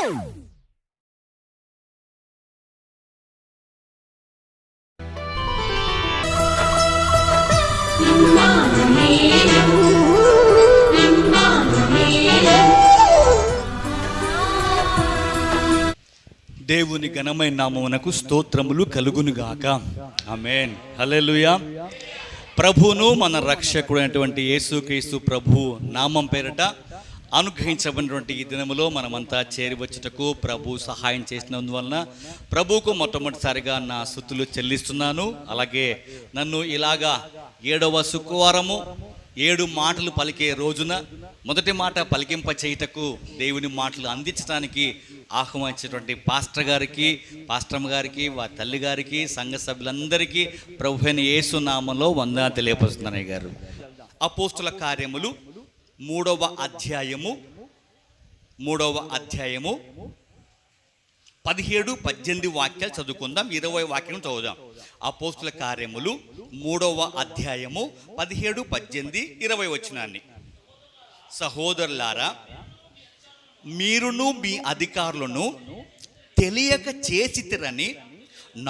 దేవుని ఘనమైన నామమునకు స్తోత్రములు కలుగునుగాక. ఆమేన్. హల్లెలూయా. ప్రభువును మన రక్షకుడైనటువంటి యేసుక్రీస్తు ప్రభు నామం పేరట అనుగ్రహించబడినటువంటి ఈ దినములో మనమంతా చేరివచ్చుటకు ప్రభు సహాయం చేసినందువలన ప్రభువుకు మొట్టమొదటిసారిగా నా స్తుతులు చెల్లిస్తున్నాను. అలాగే నన్ను ఇలాగా 7వ శుక్రవారము 7 మాటలు పలికే రోజున మొదటి మాట పలికింప చేయుటకు దేవుని మాటలు అందించడానికి ఆహ్వానించేటువంటి పాస్టర్ గారికి, పాస్టమ్మ గారికి, వారి తల్లి గారికి, సంఘ సభ్యులందరికీ ప్రభువైన యేసు నామములో వందనాలు తెలియపరుస్తున్నాను. గారు అపోస్తుల కార్యములు 3వ అధ్యాయము 17-18 వాక్యాలు చదువుకుందాం. 20 వాక్యం చదువుదాం. అపోస్తుల కార్యములు 3వ అధ్యాయము 17, 18, 20 వచనాన్ని. సహోదరులారా, మీరును మీ అధికారులను తెలియక చేసితిరని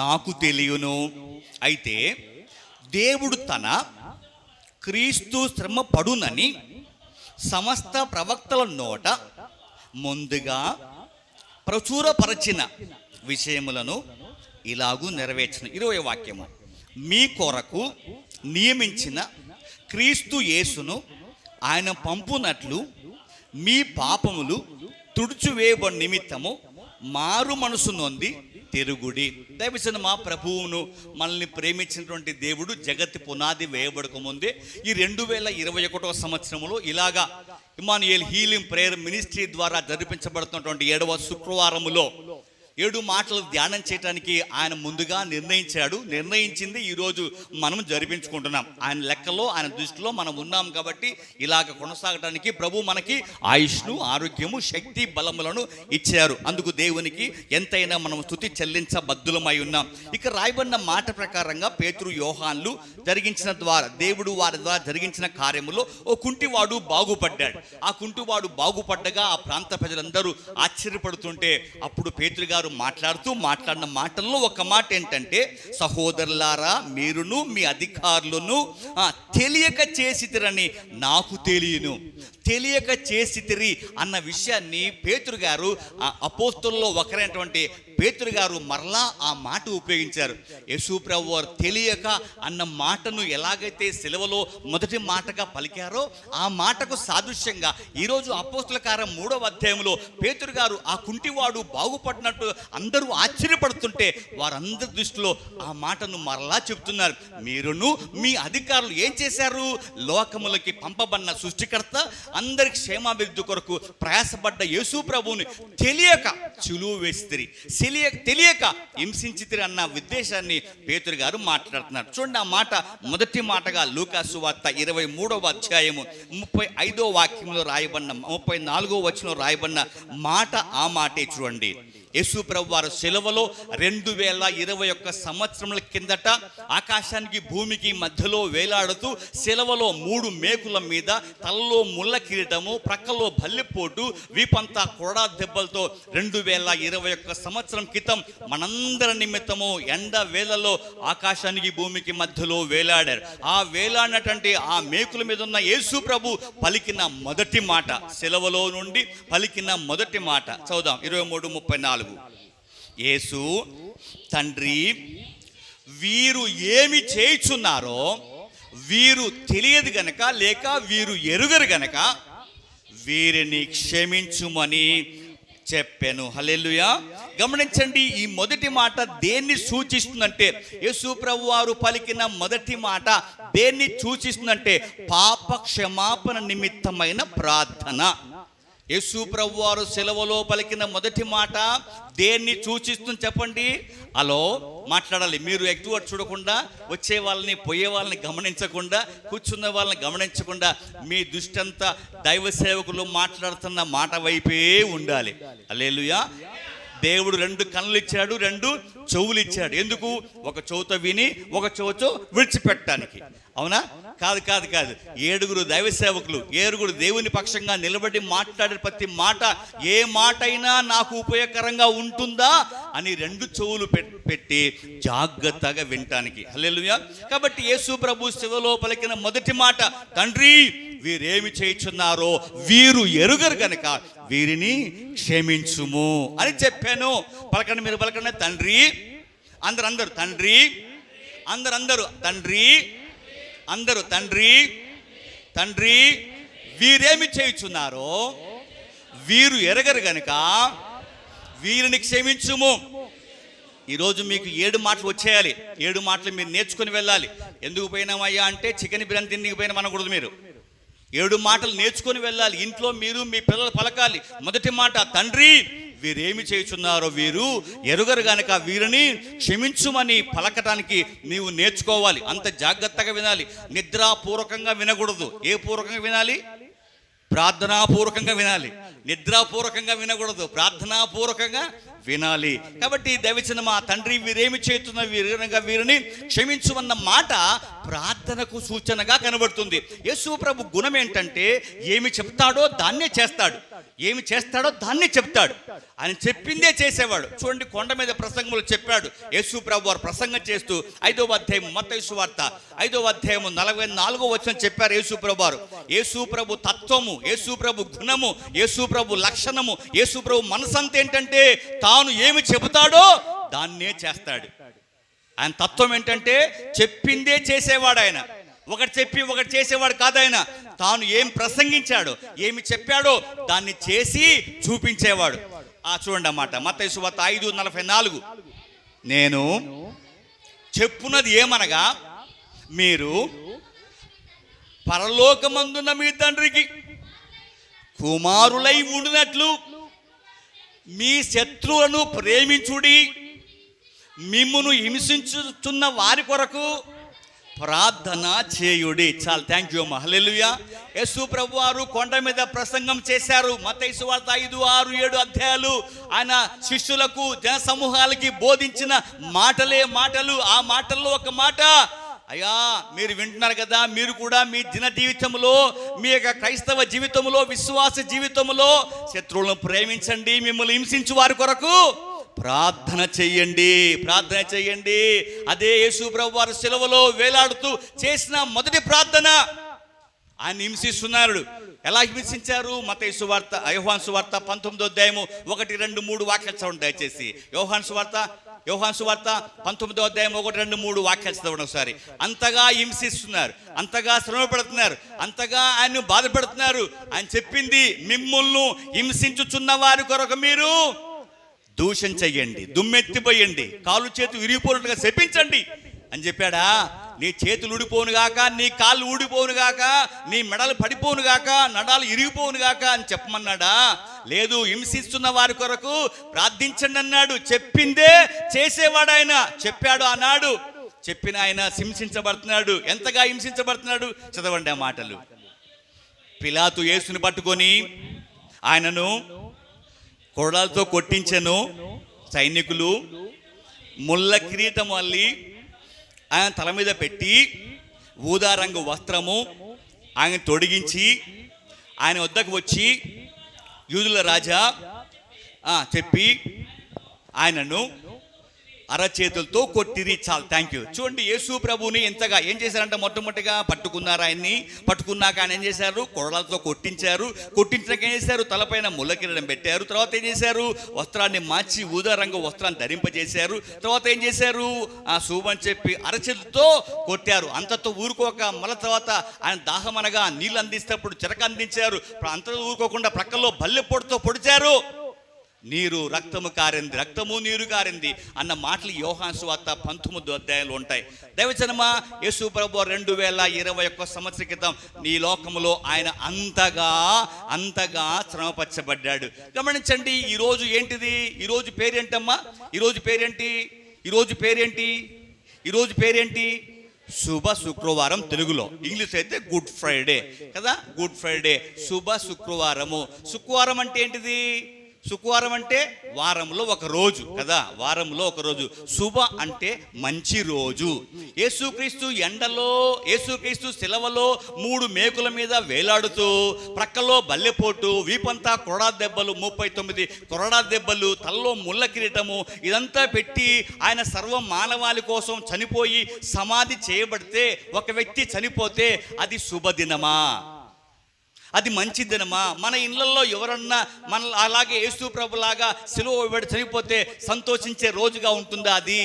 నాకు తెలియను. అయితే దేవుడు తన క్రీస్తు శ్రమ పడునని సమస్త ప్రవక్తల నోట ముందుగా ప్రచురపరచిన విషయములను ఇలాగూ నెరవేర్చిన. 20 వాక్యము. మీ కొరకు నియమించిన క్రీస్తు యేసును ఆయన పంపునట్లు మీ పాపములు తుడుచువేయబడి నిమిత్తము మారు మనసు నొంది తిరుగుడి. దయచేసి మా ప్రభువును మనల్ని ప్రేమించినటువంటి దేవుడు జగత్తు పునాది వేయబడక ముందే ఈ 2021వ సంవత్సరంలో ఇలాగా ఇమ్మానుయేల్ హీలింగ్ ప్రేయర్ మినిస్ట్రీ ద్వారా జరిపించబడుతున్నటువంటి 7వ శుక్రవారములో 7 మాటలు ధ్యానం చేయడానికి ఆయన ముందుగా నిర్ణయించింది ఈరోజు మనం జరిపించుకుంటున్నాం. ఆయన లెక్కలో, ఆయన దృష్టిలో మనం ఉన్నాం కాబట్టి ఇలాగ కొనసాగడానికి ప్రభు మనకి ఆయుష్ను, ఆరోగ్యము, శక్తి, బలములను ఇచ్చారు. అందుకు దేవునికి ఎంతైనా మనం స్తుతి చెల్లించబద్దులమై ఉన్నాం. ఇక రాయబడిన మాట ప్రకారంగా పేతురు, యోహాన్లు దేవుడు వారి ద్వారా జరిగించిన కార్యములో ఓ కుంటివాడు బాగుపడ్డాడు. ఆ కుంటివాడు బాగుపడ్డగా ఆ ప్రాంత ప్రజలందరూ ఆశ్చర్యపడుతుంటే అప్పుడు పేతురు గారు మాట్లాడిన మాటల్లో ఒక మాట ఏంటంటే, సహోదరులారా, మీరును మీ అధికారులను తెలియక చేసితిరని నాకు తెలియను. తెలియక చేసితిరి అన్న విషయాన్ని పేతురు గారు, అపోస్తలుల్లో ఒకరైనటువంటి పేతురు గారు మరలా ఆ మాట ఉపయోగించారు. యేసు ప్రభువు వారు తెలియక అన్న మాటను ఎలాగైతే సిలువలో మొదటి మాటగా పలికారో ఆ మాటకు సాదృశ్యంగా ఈరోజు అపోస్తల కార్యం 3వ అధ్యాయంలో పేతురు గారు ఆ కుంటివాడు బాగుపడినట్టు అందరూ ఆశ్చర్యపడుతుంటే వారందరి దృష్టిలో ఆ మాటను మరలా చెప్తున్నారు. మీరును మీ అధికారులు ఏం చేశారు? లోకములకి పంపబడిన సృష్టికర్త, అందరికి క్షేమాభివృద్ధి కొరకు ప్రయాసపడ్డ యేసు ప్రభువుని తెలియక చిలువ వేసితిరి, తెలియక హింసించితిరి అన్న ఉద్దేశాన్ని పేతురు గారు మాట్లాడుతున్నారు. చూడండి, ఆ మాట మొదటి మాటగా లూకా సువార్త 23వ అధ్యాయము 35వ వాక్యంలో రాయబడిన 34వ వచనంలో రాయబడిన మాట ఆ మాటే చూడండి. యేసు ప్రభు వారు శిలువలో 2021 సంవత్సరముల కిందట ఆకాశానికి భూమికి మధ్యలో వేలాడుతూ శిలువలో 3 మేకుల మీద తలలో ముళ్ళ కిరీటము, ప్రక్కలో బల్లెపోటు, వీపంతా కొరడా దెబ్బలతో 2021 సంవత్సరం క్రితం మనందరి నిమిత్తము ఎండ వేళలో ఆకాశానికి భూమికి మధ్యలో వేలాడారు. ఆ వేలాడినటువంటి ఆ మేకుల మీద ఉన్న యేసు ప్రభు పలికిన మొదటి మాట, శిలువలో నుండి పలికిన మొదటి మాట చదువుదాం. 23:34. యేసు, తండ్రి, వీరు ఏమి చేయుచున్నారో వీరు తెలియదు గనక, లేక వీరు ఎరుగరు గనక వీరిని క్షమించుమని చెప్పాను. హల్లెలూయా. గమనించండి, ఈ మొదటి మాట దేన్ని సూచిస్తుందంటే, యేసు ప్రభు వారు పలికిన మొదటి మాట దేన్ని సూచిస్తుందంటే పాప క్షమాపణ నిమిత్తమైన ప్రార్థన. యేసు ప్రభు వారు సెలవులో పలికిన మొదటి మాట దేన్ని సూచిస్తుంది చెప్పండి? అలో మాట్లాడాలి. మీరు ఎక్కువ చూడకుండా, వచ్చే వాళ్ళని పోయే వాళ్ళని గమనించకుండా, కూర్చున్న వాళ్ళని గమనించకుండా మీ దృష్టి అంతా దైవ సేవకులు మాట్లాడుతున్న మాట వైపే ఉండాలి. హల్లెలూయా. దేవుడు 2 కన్నులు ఇచ్చాడు, 2 చెవులు ఇచ్చాడు. ఎందుకు? ఒక చెవుతో విని ఒక చెవుతో విడిచిపెట్టడానికి. అవునా? కాదు కాదు కాదు. 7 దైవ సేవకులు, 7 దేవుని పక్షంగా నిలబడి మాట్లాడే ప్రతి మాట, ఏ మాట అయినా నాకు ఉపయోగకరంగా ఉంటుందా అని 2 చెవులు పెట్టి జాగ్రత్తగా వినటానికి. హల్లెలూయా. కాబట్టి యేసు ప్రభు శివలో పలికిన మొదటి మాట, తండ్రి వీరేమి చేయుచున్నారో వీరు ఎరుగరు గనుక వీరిని క్షమించుము అని చెప్పాను. పలకండి, మీరు పలకండి. తండ్రి, అందరూ తండ్రి, అందరూ తండ్రి, అందరూ తండ్రి, తండ్రి వీరేమి చేయుచున్నారో వీరు ఎరగరు గనుక వీరిని క్షమించుము. ఈరోజు మీకు 7 మాటలు వచ్చేయాలి. 7 మాటలు మీరు నేర్చుకుని వెళ్ళాలి. ఎందుకు పోయినామయ్యా అంటే చికెన్ బిర్యానీ తిండికి పోయినా అనకూడదు. మీరు 7 మాటలు నేర్చుకొని వెళ్ళాలి. ఇంట్లో మీరు మీ పిల్లలు పలకాలి. మొదటి మాట, తండ్రి వీరేమి చేయుచున్నారో వీరు ఎరుగరు గనక వీరిని క్షమించుమని పలకటానికి నీవు నేర్చుకోవాలి. అంత జాగ్రత్తగా వినాలి. నిద్రాపూర్వకంగా వినకూడదు. ఏ పూర్వకంగా వినాలి? ప్రార్థనాపూర్వకంగా వినాలి. నిద్రాపూర్వకంగా వినకూడదు, ప్రార్థనాపూర్వకంగా వినాలి. కాబట్టి దైవచనం, మా తండ్రి వీరేమి చేస్తున్న వీరిని క్షమించుమన్న మాట ప్రార్థనకు సూచనగా కనబడుతుంది. యేసు ప్రభు గుణం ఏంటంటే ఏమి చెప్తాడో దాన్నే చేస్తాడు, ఏమి చేస్తాడో దాన్నే చెప్తాడు. ఆయన చెప్పిందే చేసేవాడు. చూడండి, కొండ మీద ప్రసంగములు చెప్పాడు యేసు ప్రభు వారు ప్రసంగం చేస్తూ. 5వ అధ్యాయం మత్తయి సువార్త 5వ అధ్యాయం 44వ వచనం చెప్పారు యేసు ప్రభు వారు. యేసు ప్రభు తత్వము, యేసు ప్రభు గుణము, యేసు ప్రభు లక్షణము, యేసు ప్రభు మనసంత ఏంటంటే తాను ఏమి చెబుతాడో దాన్నే చేస్తాడు. ఆయన తత్వం ఏంటంటే చెప్పిందే చేసేవాడు. ఆయన ఒకటి చెప్పి ఒకటి చేసేవాడు కాదు. ఆయన తాను ఏం ప్రసంగించాడో, ఏమి చెప్పాడో దాన్ని చేసి చూపించేవాడు. చూడండి అన్నమాట, మత్తయి సువార్త 5:44. నేను చెప్పున్నది ఏమనగా, మీరు పరలోకమందున్న మీ తండ్రికి కుమారులై ఉండినట్లు మీ శత్రువులను ప్రేమించుడి, మిమ్మును హింసించుచున్న వారి కొరకు ప్రార్థన చేయుడి. చాలు, థ్యాంక్ యూ అమ్మ. హల్లెలూయా. యేసు ప్రభు వారు కొండ మీద ప్రసంగం చేశారు. మత్తయి సువార్త 5, 6, 7 అధ్యాయాలు ఆయన శిష్యులకు, జన సమూహాలకి బోధించిన మాటలు. ఆ మాటల్లో ఒక మాట, అయ్యా మీరు వింటున్నారు కదా, మీరు కూడా మీ దిన జీవితంలో, మీ యొక్క క్రైస్తవ జీవితంలో, విశ్వాస జీవితంలో శత్రువులను ప్రేమించండి, మిమ్మల్ని హింసించు వారి కొరకు ప్రార్థన చెయ్యండి. అదే యేసు ప్రభు వారు శిలువలో వేలాడుతూ చేసిన మొదటి ప్రార్థన. ఆయన హింసిస్తున్నారు. ఎలా హింసించారు? మత్తయి సువార్త, యోహాను సువార్త 19వ అధ్యాయము 1, 2, 3 వాక్యాలు చదవండి దయచేసి. యోహాను సువార్త 19వ అధ్యాయం 1, 2, 3 వాక్యాలు చదవండి ఒకసారి. అంతగా హింసిస్తున్నారు, అంతగా శ్రమ పెడుతున్నారు, అంతగా ఆయన్ను బాధ పెడుతున్నారు. ఆయన చెప్పింది, మిమ్ములను హింసించుచున్న వారి కొరకు మీరు దూషణ చెయ్యండి, దుమ్మెత్తిపోయండి, కాళ్ళు చేతులు విరిగిపోయినట్టుగా శపించండి అని చెప్పాడా? నీ చేతులు ఊడిపోను గాక, నీ కాళ్ళు ఊడిపోను గాక, నీ మెడలు పడిపోను గాక, నడాలు ఇరిగిపోను గాక అని చెప్పమన్నాడా? లేదు, హింసిస్తున్న వారి కొరకు ప్రార్థించండి అన్నాడు. చెప్పిందే చేసేవాడు ఆయన. చెప్పాడు ఆనాడు, చెప్పిన ఆయన హింసించబడుతున్నాడు. ఎంతగా హింసించబడుతున్నాడు? చదవండి ఆ మాటలు. పిలాతు యేసుని పట్టుకొని ఆయనను కొరడాలతో కొట్టించెను. సైనికులు ముళ్ళ కిరీటం అల్లి ఆయన తల మీద పెట్టి ఊదా రంగు వస్త్రము ఆయన తొడిగించి ఆయన వద్దకు వచ్చి, యూదుల రాజా చెప్పి ఆయనను అరచేతులతో కొట్టిరి. చాలు, థ్యాంక్ యూ. చూడండి, యేసు ప్రభుని ఎంతగా ఏం చేశారంటే, మొట్టమొదటిగా పట్టుకున్నారు. ఆయన్ని పట్టుకున్నాక ఆయన ఏం చేశారు? కొరడాలతో కొట్టించారు. కొట్టించాక ఏం చేశారు? తలపైన ముళ్ళ కిరీటం పెట్టారు. తర్వాత ఏం చేశారు? వస్త్రాన్ని మార్చి ఊదా రంగు వస్త్రాన్ని ధరింపజేశారు. తర్వాత ఏం చేశారు? శుభని చెప్పి అరచేతులతో కొట్టారు. అంతతో ఊరుకోక మళ్ళీ తర్వాత ఆయన దాహమనగా నీళ్ళు అందిస్తేప్పుడు చిరక అందించారు. అంతతో ఊరుకోకుండా ప్రక్కల్లో బల్లె పొడితో పొడిచారు. నీరు రక్తము కారింది, రక్తము నీరు కారింది అన్న మాటలు యోహాను సువార్త 19వ అధ్యాయంలో ఉంటాయి. దైవజనమా, యేసు ప్రభు 2021 సంవత్సరం క్రితం ఈ లోకములో ఆయన అంతగా శ్రమపరచబడ్డాడు. గమనించండి, ఈరోజు ఏంటిది? ఈరోజు పేరేంటమ్మా? ఈరోజు పేరేంటి? శుభ శుక్రవారం తెలుగులో, ఇంగ్లీష్ అయితే గుడ్ ఫ్రైడే కదా. గుడ్ ఫ్రైడే, శుభ శుక్రవారము. శుక్రవారం అంటే ఏంటిది? శుక్రవారం అంటే వారంలో ఒక రోజు కదా, వారంలో ఒక రోజు. శుభ అంటే మంచి రోజు. యేసుక్రీస్తు ఎండలో, యేసుక్రీస్తు శిలవలో 3 మేకుల మీద వేలాడుతూ, ప్రక్కలో బల్లెపోటు, వీపంతా కొరడా దెబ్బలు, 39 కొరడా దెబ్బలు, తలలో ముళ్ళ కిరీటము, ఇదంతా పెట్టి ఆయన సర్వ మానవాళి కోసం చనిపోయి సమాధి చేయబడితే, ఒక వ్యక్తి చనిపోతే అది శుభదినమా? అది మంచి దినమా? మన ఇళ్లలో ఎవరన్నా మన అలాగే యేసు ప్రభులాగా సిలువ వేయబడి చనిపోతే సంతోషించే రోజుగా ఉంటుందా? అది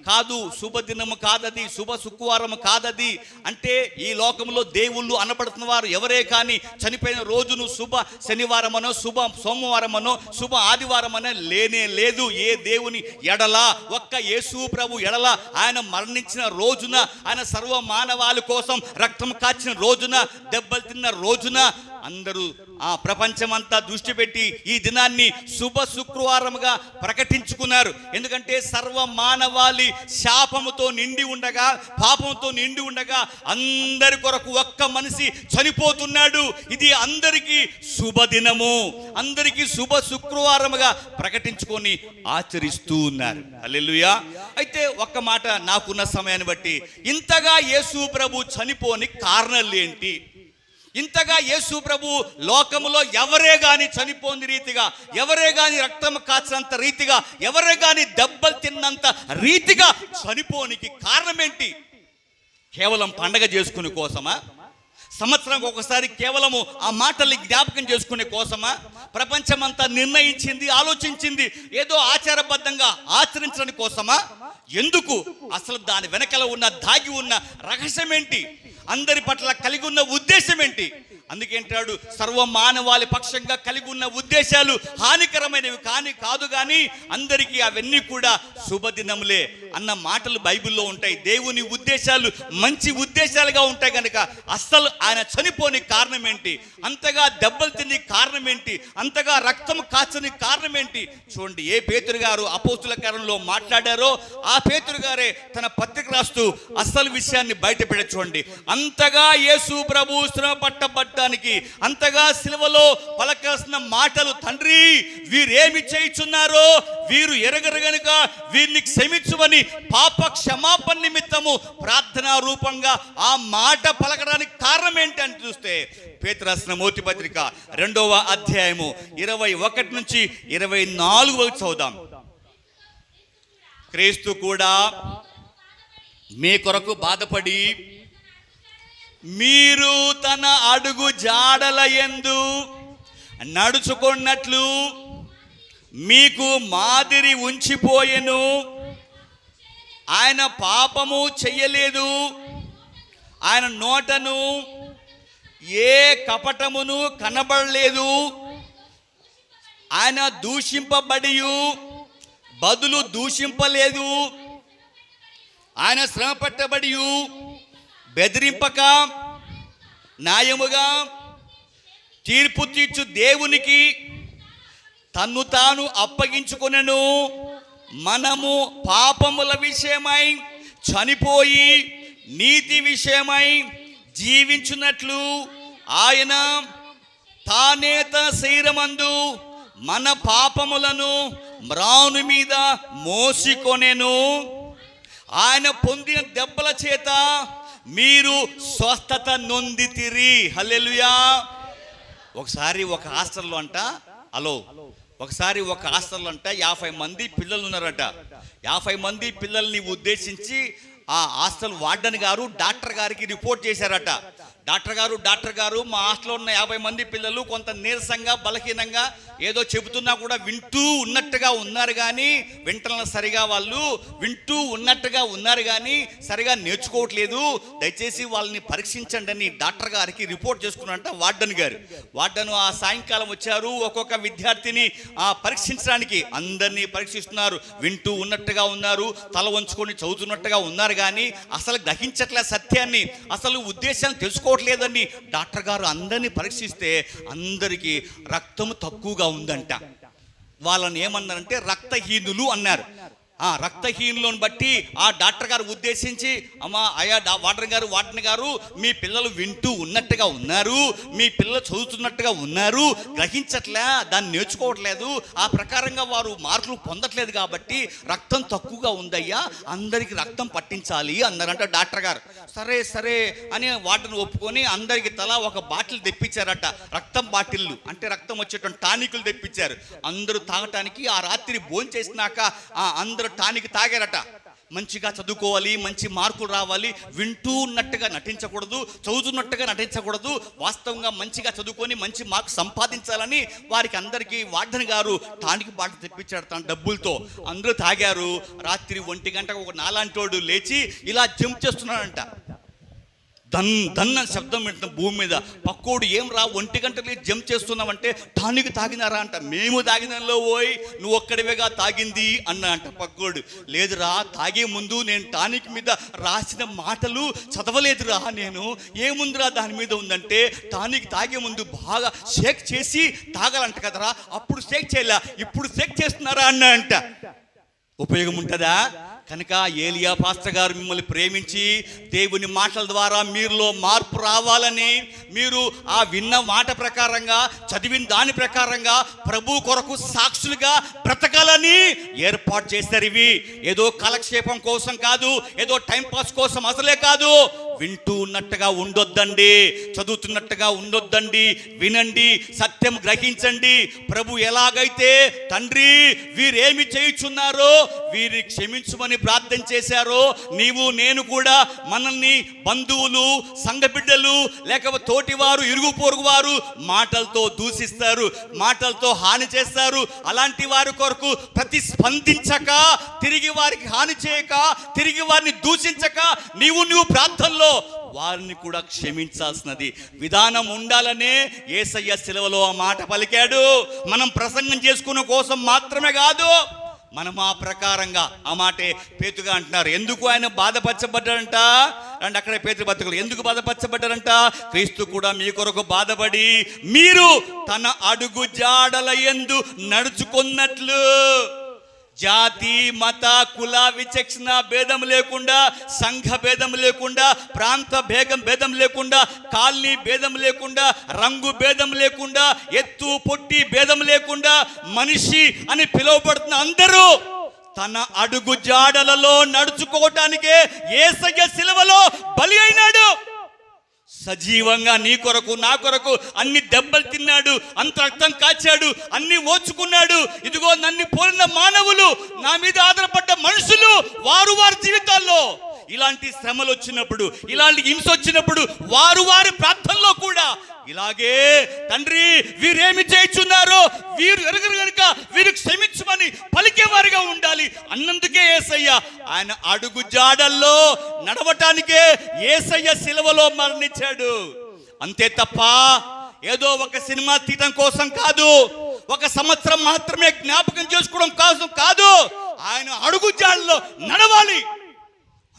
కాదు. శుభదినము కాదది, శుభ శుక్రవారం కాదది. అంటే ఈ లోకంలో దేవుళ్ళు అనబడుతున్న వారు ఎవరే కానీ చనిపోయిన రోజును శుభ శనివారమనో, శుభ సోమవారమనో, శుభ ఆదివారమనో లేనే లేదు. ఏ దేవుని ఎడల, ఒక్క యేసు ప్రభు ఎడల, ఆయన మరణించిన రోజున, ఆయన సర్వ మానవాళి కోసం రక్తం కాచిన రోజున, దెబ్బలు తిన్న రోజున అందరూ ఆ ప్రపంచమంతా దృష్టి పెట్టి ఈ దినాన్ని శుభ శుక్రవారముగా ప్రకటించుకున్నారు. ఎందుకంటే సర్వ మానవాళి శాపముతో నిండి ఉండగా, పాపంతో నిండి ఉండగా, అందరి కొరకు ఒక్క మనిషి చనిపోతున్నాడు. ఇది అందరికీ శుభదినము, అందరికీ శుభ శుక్రవారముగా ప్రకటించుకొని ఆచరిస్తూ ఉన్నారు. హల్లెలూయా. అయితే ఒక్క మాట, నాకున్న సమయాన్ని బట్టి, ఇంతగా యేసు ప్రభు చనిపోని కారణాలు ఏంటి? ఇంతగా యేసు ప్రభు లోకములో ఎవరే గాని చనిపోని రీతిగా, ఎవరే గాని రక్తం కాచినంత రీతిగా, ఎవరే గాని దెబ్బలు తిన్నంత రీతిగా చనిపోనికి కారణం ఏంటి? కేవలం పండగ చేసుకునే కోసమా? సంవత్సరానికి ఒకసారి కేవలము ఆ మాటల్ని జ్ఞాపకం చేసుకునే కోసమా? ప్రపంచమంతా నిర్ణయించింది, ఆలోచించింది ఏదో ఆచారబద్ధంగా ఆచరించడానికి కోసమా? ఎందుకు? అసలు దాని వెనకల ఉన్న దాగి ఉన్న రహస్యం ఏంటి? అందరి పట్ల కలిగి ఉన్న ఉద్దేశం ఏంటి? అందుకేంటాడు, సర్వ మానవాళి పక్షంగా కలిగి ఉన్న ఉద్దేశాలు హానికరమైనవి కాదు కానీ అందరికీ అవన్నీ కూడా శుభదినములే అన్న మాటలు బైబిల్లో ఉంటాయి. దేవుని ఉద్దేశాలు మంచి ఉద్దేశాలుగా ఉంటాయి కనుక అస్సలు ఆయన చనిపోని కారణం ఏంటి? అంతగా దెబ్బలు తిని కారణం ఏంటి? అంతగా రక్తం కాచని కారణం ఏంటి? చూడండి, ఏ పేతురు గారు అపోస్తుల కార్యంలో మాట్లాడారో ఆ పేతురు గారే తన పత్రిక రాస్తూ అసలు విషయాన్ని బయటపెట్ట. చూడండి, అంతగా యేసు ప్రభు శ్రమ పట్టబడ్డానికి, అంతగా సిలువలో పలకాల్సిన మాటలు, తండ్రి వీరేమి చేయుచున్నారో వీరు ఎరగరు గనుక వీరిని క్షమించుమని పాప క్షమాపణ నిమిత్తము ప్రార్థనా రూపంగా ఆ మాట పలకడానికి కారణం ఏంటి అని చూస్తే, పేతురు రాసిన మొదటి పత్రిక 2వ అధ్యాయము 21 నుంచి 24 వరకు చదువుదాం. క్రీస్తు కూడా మీ కొరకు బాధపడి మీరు తన అడుగు జాడల యందు నడుచుకున్నట్లు మీకు మాదిరి ఉంచిపోయెను. ఆయన పాపము చెయ్యలేదు, ఆయన నోటను ఏ కపటమును కనబడలేదు. ఆయన దూషింపబడి బదులు దూషింపలేదు. ఆయన శ్రమ పట్టబడి బెదిరింపక న్యాయముగా తీర్పు తీర్చు దేవునికి తన్ను తాను అప్పగించుకొనెను. మనము పాపముల విషయమై చనిపోయి నీతి విషయమై జీవించున్నట్లు ఆయన తానే తన శరీరమందు మన పాపములను మ్రాను మీద మోసికొనెను. ఆయన పొందిన దెబ్బల చేత మీరు స్వస్థత నొందితిరి. హల్లెలూయా. ఒకసారి ఒక హాస్టల్లో అంట, ఒకసారి ఒక హాస్టల్లో అంట 50 మంది పిల్లలు ఉన్నారట. 50 మంది పిల్లల్ని ఉద్దేశించి ఆ హాస్టల్ వార్డెన్ గారు డాక్టర్ గారికి రిపోర్ట్ చేశారట. డాక్టర్ గారు మా హాస్టల్లో ఉన్న 50 మంది పిల్లలు కొంత నీరసంగా, బలహీనంగా, ఏదో చెబుతున్నా కూడా వింటూ ఉన్నట్టుగా ఉన్నారు కానీ సరిగా వాళ్ళు వింటూ ఉన్నట్టుగా ఉన్నారు కానీ సరిగా నేర్చుకోవట్లేదు. దయచేసి వాళ్ళని పరీక్షించండి అని డాక్టర్ గారికి రిపోర్ట్ చేసుకున్నారంట వార్డెన్ ఆ సాయంకాలం వచ్చారు. ఒక్కొక్క విద్యార్థిని పరీక్షించడానికి అందరినీ పరీక్షిస్తున్నారు. వింటూ ఉన్నట్టుగా ఉన్నారు, తల వంచుకొని చదువుతున్నట్టుగా ఉన్నారు కానీ అసలు గ్రహించట్లే సత్యాన్ని, అసలు ఉద్దేశాన్ని తెలుసుకోవట్లేదని డాక్టర్ గారు అందరినీ పరీక్షిస్తే అందరికీ రక్తము తక్కువగా ఉందంట. వాళ్ళని ఏమన్నారంటే రక్తహీనులు అన్నారు. రక్తహీనులను బట్టి ఆ డాక్టర్ గారు ఉద్దేశించి, అమ్మా అయ్యా వార్డెన్ గారు మీ పిల్లలు వింటూ ఉన్నట్టుగా ఉన్నారు, మీ పిల్లలు చదువుతున్నట్టుగా ఉన్నారు, గ్రహించట్లే, దాన్ని నేర్చుకోవట్లేదు, ఆ ప్రకారంగా వారు మార్కులు పొందట్లేదు కాబట్టి రక్తం తక్కువగా ఉందయ్యా, అందరికి రక్తం పట్టించాలి అన్నారంట డాక్టర్ గారు. సరే సరే అని వాటిని ఒప్పుకొని అందరికి తలా ఒక బాటిల్ తెప్పించారట. రక్తం బాటిల్లు అంటే రక్తం వచ్చేటువంటి టానికులు తెప్పించారు. అందరూ తాగటానికి ఆ రాత్రి భోంచేసినాక అందరూ టానిక్ తాగారట. మంచిగా చదువుకోవాలి, మంచి మార్కులు రావాలి, వింటూ ఉన్నట్టుగా నటించకూడదు, చదువుతున్నట్టుగా నటించకూడదు, వాస్తవంగా మంచిగా చదువుకొని మంచి మార్కు సంపాదించాలని వారికి అందరికీ వార్డెన్ గారు టానిక్ బాటిల్ తెప్పించాడు తన డబ్బులతో. అందరూ తాగారు. రాత్రి 1 గంటకు ఒక నాలాంటోడు లేచి ఇలా జంప్ చేస్తున్నాడంట. దన్న శబ్దం వింటున్న భూమి మీద. పక్కోడు ఏం రా 1 గంటలు జంప్ చేస్తున్నావంటే టానిక్ తాగినారా అంట. మేము తాగినంలో పోయి నువ్వు ఒక్కడివేగా తాగింది అన్నా అంట పక్కోడు. లేదురా, తాగే ముందు నేను టానిక్ మీద రాసిన మాటలు చదవలేదురా, నేను ఏముందిరా దాని మీద ఉందంటే టానిక్ తాగే ముందు బాగా షేక్ చేసి తాగాలంట కదరా, అప్పుడు షేక్ చేయలే, ఇప్పుడు షేక్ చేస్తున్నారా అన్నా అంట. ఉపయోగం ఉంటుందా? కనుక ఏలియా పాస్టర్ గారు మిమ్మల్ని ప్రేమించి దేవుని మాటల ద్వారా మీరులో మార్పు రావాలని, మీరు ఆ విన్న మాట ప్రకారంగా చదివిన దాని ప్రకారంగా ప్రభు కొరకు సాక్షులుగా బ్రతకాలని ఏర్పాటు చేశారు. ఇవి ఏదో కాలక్షేపం కోసం కాదు, ఏదో టైంపాస్ కోసం అసలే కాదు. వింటూ ఉన్నట్టుగా ఉండొద్దండి, చదువుతున్నట్టుగా ఉండొద్దండి, వినండి, సత్యం గ్రహించండి. ప్రభు ఎలాగైతే తండ్రి వీరేమి చేయుచున్నారో వీరిని క్షమించమని ప్రార్థన చేశారో, నీవు నేను కూడా మనల్ని బంధువులు, సంఘ బిడ్డలు, లేకపోతే తోటివారు, ఇరుగు పొరుగు వారు మాటలతో దూషిస్తారు, మాటలతో హాని చేస్తారు. అలాంటి వారి కొరకు ప్రతిస్పందించక, తిరిగి వారికి హాని చేయక, తిరిగి వారిని దూషించక నువ్వు ప్రార్థనలో వారిని కూడా క్షమించాల్సినది విధానం ఉండాలనే యేసయ్య శిలువలో ఆ మాట పలికాడు. మనం ప్రసంగం చేసుకునే కోసం మాత్రమే కాదు, మనం ఆ ప్రకారంగా ఆ మాటే పేతుగా అంటున్నారు. ఎందుకు ఆయన బాధపరచబడ్డారంట అంటే అక్కడే పేతురు బతుకులు ఎందుకు బాధపరచబడ్డారంట? క్రీస్తు కూడా మీ కొరకు బాధపడి మీరు తన అడుగు జాడల యందు నడుచుకున్నట్లు, జాతి, మత, కుల విచక్షణ భేదం లేకుండా, సంఘ భేదం లేకుండా, ప్రాంత భేదం లేకుండా, కాలనీ భేదం లేకుండా, రంగు భేదం లేకుండా, ఎత్తు పొట్టి భేదం లేకుండా, మనిషి అని పిలువబడుతున్న అందరూ తన అడుగు జాడలలో నడుచుకోవటానికే యేసయ్య శిలువలో బలి అయినాడు. సజీవంగా నీ కొరకు నా కొరకు అన్ని దెబ్బలు తిన్నాడు, అంత రక్తం కాచాడు, అన్ని ఓచుకున్నాడు. ఇదిగో నన్ను పోలిన మానవులు, నా మీద ఆధారపడ్డ మనుషులు, వారి జీవితాల్లో ఇలాంటి శ్రమలు వచ్చినప్పుడు, ఇలాంటి హింస వచ్చినప్పుడు వారి ప్రార్థనలో కూడా ఇలాగే తండ్రి వీరేమి చేయుచున్నారో వీరు ఎరుగరు కనుక వీరు క్షమించమని పలికేవారిగా ఉండాలి అన్నందుకే యేసయ్య ఆయన అడుగు జాడల్లో నడవటానికే యేసయ్య శిలువలో మరణించాడు. అంతే తప్ప ఏదో ఒక సినిమా తీయడం కోసం కాదు, ఒక సంవత్సరం మాత్రమే జ్ఞాపకం చేసుకోవడం కోసం కాదు, ఆయన అడుగు జాడల్లో నడవాలి.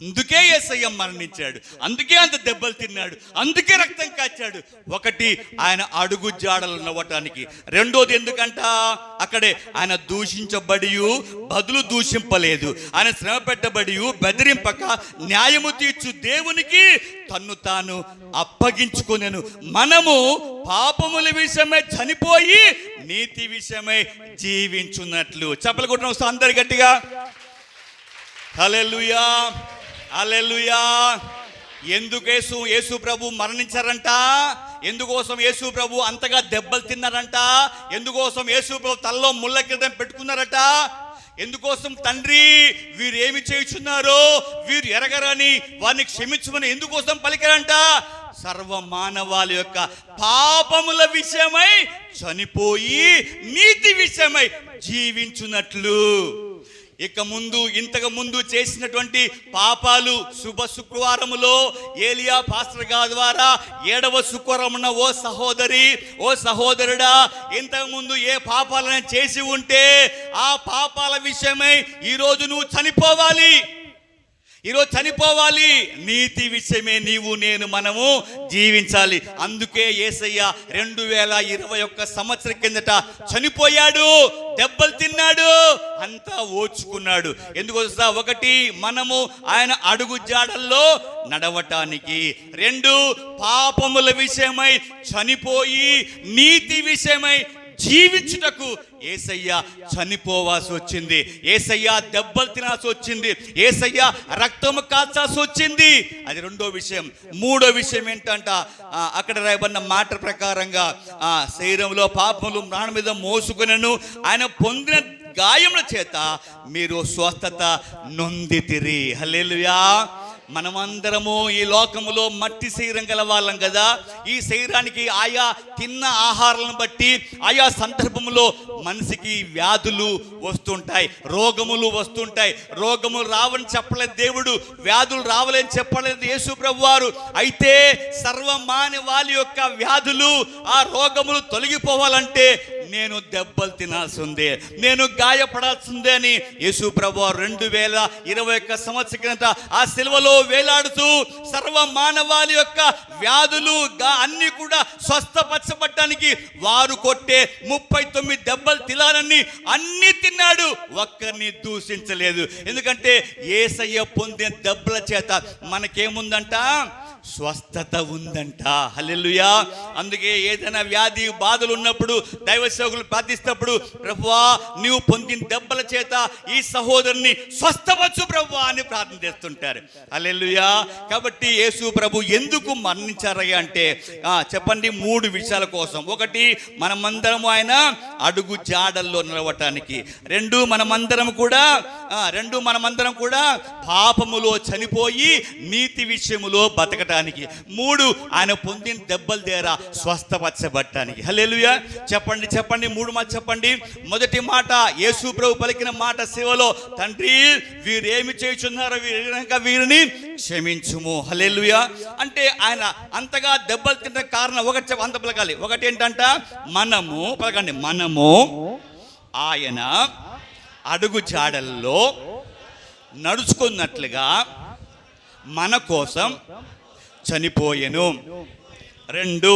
అందుకే యేసయ్య మరణించాడు, అందుకే అంత దెబ్బలు తిన్నాడు, అందుకే రక్తం కాచాడు. ఒకటి ఆయన అడుగు జాడలు నవ్వటానికి, రెండోది ఎందుకంట అక్కడే ఆయన దూషించబడి బదులు దూషింపలేదు, ఆయన శ్రమ పెట్టబడి బెదిరింపక న్యాయము తీర్చు దేవునికి తన్ను తాను అప్పగించుకొనెను. మనము పాపముల విషయమై చనిపోయి నీతి విషయమై జీవించున్నట్లు. చప్పలు కొట్టిన అందరి గట్టిగా హల్లెలూయా హల్లెలూయా. ఎందుకు యేసు ప్రభు మరణించారంట? ఎందుకోసం యేసు ప్రభు అంతగా దెబ్బలు తిన్నారంట? ఎందుకోసం యేసు ప్రభు తలలో ముళ్ళ కిరీటం పెట్టుకున్నారట? ఎందుకోసం తండ్రి వీరేమి చేయుచున్నారో వీరు ఎరగరని వారిని క్షమించమని ఎందుకోసం పలికారంట? సర్వ మానవాళి యొక్క పాపముల విషయమై చనిపోయి నీతి విషయమై జీవించున్నట్లు. ఇక ముందు ఇంతకు ముందు చేసినటువంటి పాపాలు శుభ శుక్రవారములో ఏలియా పాస్టర్ గారి ద్వారా 7వ శుక్రవారమున ఓ సహోదరి ఓ సహోదరుడా, ఇంతకు ముందు ఏ పాపాలను చేసి ఉంటే ఆ పాపాల విషయమై ఈరోజు నువ్వు చనిపోవాలి. ఈరోజు చనిపోవాలి. నీతి విషయమే నీవు నేను మనము జీవించాలి. అందుకే యేసయ్య 2021 సంవత్సరం కిందట చనిపోయాడు, దెబ్బలు తిన్నాడు. అంతా ఓర్చుకున్నాడు. ఎందుకు తెలుసా? ఒకటి, మనము ఆయన అడుగు జాడల్లో నడవటానికి. రెండు, పాపముల విషయమై చనిపోయి నీతి విషయమై జీవించుటకు యేసయ్య చనిపోవాల్సి వచ్చింది. యేసయ్య దెబ్బలు తినాల్సి వచ్చింది. యేసయ్య రక్తము కాచాల్సి వచ్చింది. అది రెండో విషయం. మూడో విషయం ఏంటంట, అక్కడ రాయబడిన మాట ప్రకారంగా శరీరంలో పాపములు ప్రాణం మీద మోసుకునను, ఆయన పొందిన గాయముల చేత మీరు స్వస్థత నొందితిరి. హల్లెలూయా. మనమందరము ఈ లోకములో మట్టి శరీరం గల వాళ్ళం కదా. ఈ శరీరానికి ఆయా తిన్న ఆహారాలను బట్టి ఆయా సందర్భంలో మనిషికి వ్యాధులు వస్తుంటాయి, రోగములు వస్తుంటాయి. రోగములు రావని చెప్పలేదు దేవుడు, వ్యాధులు రావాలని చెప్పలేదు యేసు ప్రభువారు. అయితే సర్వమానవాళి వాళ్ళ యొక్క వ్యాధులు, ఆ రోగములు తొలగిపోవాలంటే నేను దెబ్బలు తినాల్సిందే, నేను గాయపడాల్సిందే అని యేసు ప్రభువారు 2021 సంవత్సరం కిందట ఆ సిలువలో వేలాడుతూ సర్వ మానవాళి యొక్క వ్యాధులు అన్ని కూడా స్వస్థపరచబడటానికి వారు కొట్టే 39 దెబ్బలు తినాలని అన్ని తిన్నాడు, ఒక్కరిని దూషించలేదు. ఎందుకంటే యేసయ్య పొందిన దెబ్బల చేత మనకేముందంట? స్వస్థత ఉందంట. హల్లెలూయా. అందుకే ఏదైనా వ్యాధి బాధలు ఉన్నప్పుడు దైవ సేవకులు ప్రార్థిస్తప్పుడు, ప్రభువా నీవు పొందిన దెబ్బల చేత ఈ సహోదరుని స్వస్థపరచు ప్రభువా అని ప్రార్థన చేస్తుంటారు. హల్లెలూయా. కాబట్టి యేసు ప్రభు ఎందుకు మరణించారయ్యా అంటే చెప్పండి, 3 విషయాల కోసం. ఒకటి, మనమందరము ఆయన అడుగు జాడల్లో నిలవటానికి. రెండు, మనమందరం కూడా పాపములో చనిపోయి నీతి విషయములో బతకటానికి. 3, ఆయన పొందిన దెబ్బల ద్వారా స్వస్థపరచబడటానికి. హల్లెలూయా. చెప్పండి 3 మాట చెప్పండి. మొదటి మాట, యేసు ప్రభు పలికిన మాట సేవలో, తండ్రి వీరేమి చేయుచున్నారో వీరిని క్షమించుము. హల్లెలూయా. అంటే ఆయన అంతగా దెబ్బలు తిన్న కారణం ఒకటి అంత పలకాలి. ఒకటి ఏంటంట, మనము ఆయన అడుగు జాడల్లో నడుచుకున్నట్లుగా మన కోసం చనిపోయెను. రెండు,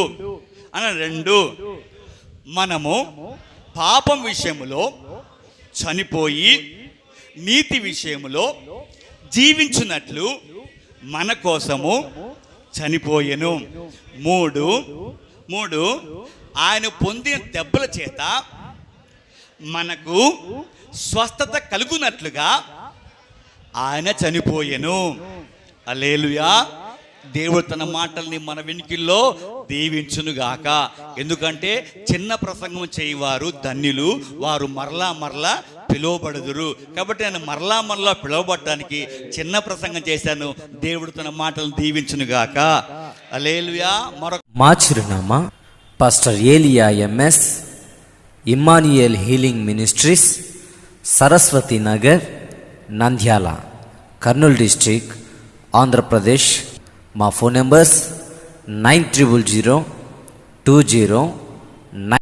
మనము పాపం విషయములో చనిపోయి నీతి విషయములో జీవించున్నట్లు మన కోసము చనిపోయెను. మూడు, ఆయన పొందిన దెబ్బల చేత మనకు స్వస్థత కలుగునట్లుగా ఆయన చనిపోయెను. హల్లెలూయా. దేవుడు తన మాటల్ని మన వెనుకల్లో దీవించునుగాక. ఎందుకంటే చిన్న ప్రసంగం చేయవారు ధన్యులు, వారు మరలా పిలువబడుదురు. కాబట్టి నేను మరలా పిలువబడటానికి చిన్న ప్రసంగం చేశాను. దేవుడు తన మాటలను దీవించునుగాక. హల్లెలూయా. మా చిరునామా పాస్టర్ ఏలియా MS, Emmanuel healing ministries, Saraswati Nagar, Nandyal, Kurnool district, Andhra Pradesh. మా ఫోన్ నెంబర్స్ 900020